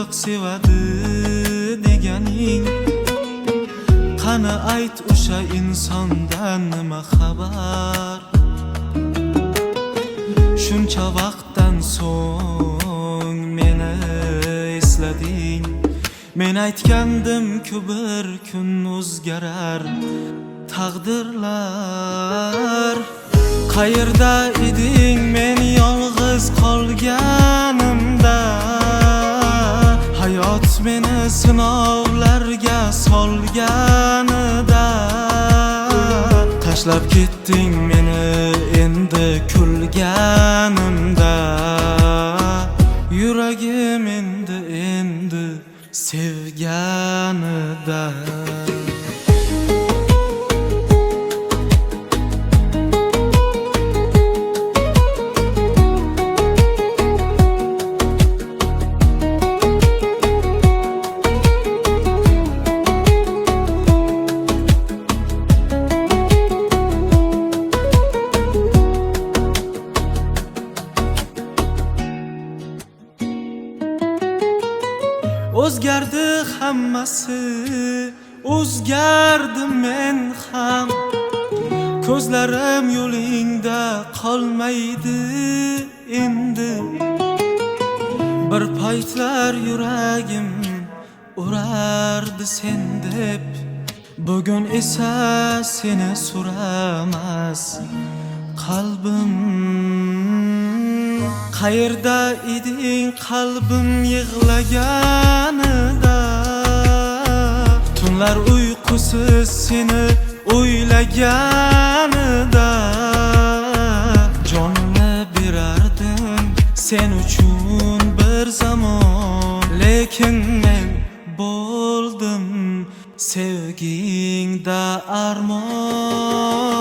qattiq sevadi deganing, qani ayt o'sha insondan nima xabar? Shuncha vaqtdan so'ng meni eslading. Men aytgandim-ku bir kun o'zgarar taqdirlar. Qayerda eding men yolg'iz qolganimda? Hayot meni sinovlarga solganida tashlab ketding meni endi kulganimda. Yuragim endi sevganida. O'zgardi hammasi, o'zgardim men ham. Ko'zlarim yo'lingda qolmaydi endi. Bir paytlar yuragim urardi sen deb, bugun esa seni so'ramas qalbim. Qayerda eding qalbim yig'laganida? Tunlar uyqusiz seni o'ylaganida jonimni berardim sen uchun bir zamon. Lekin men bo'ldim sevgingda armon.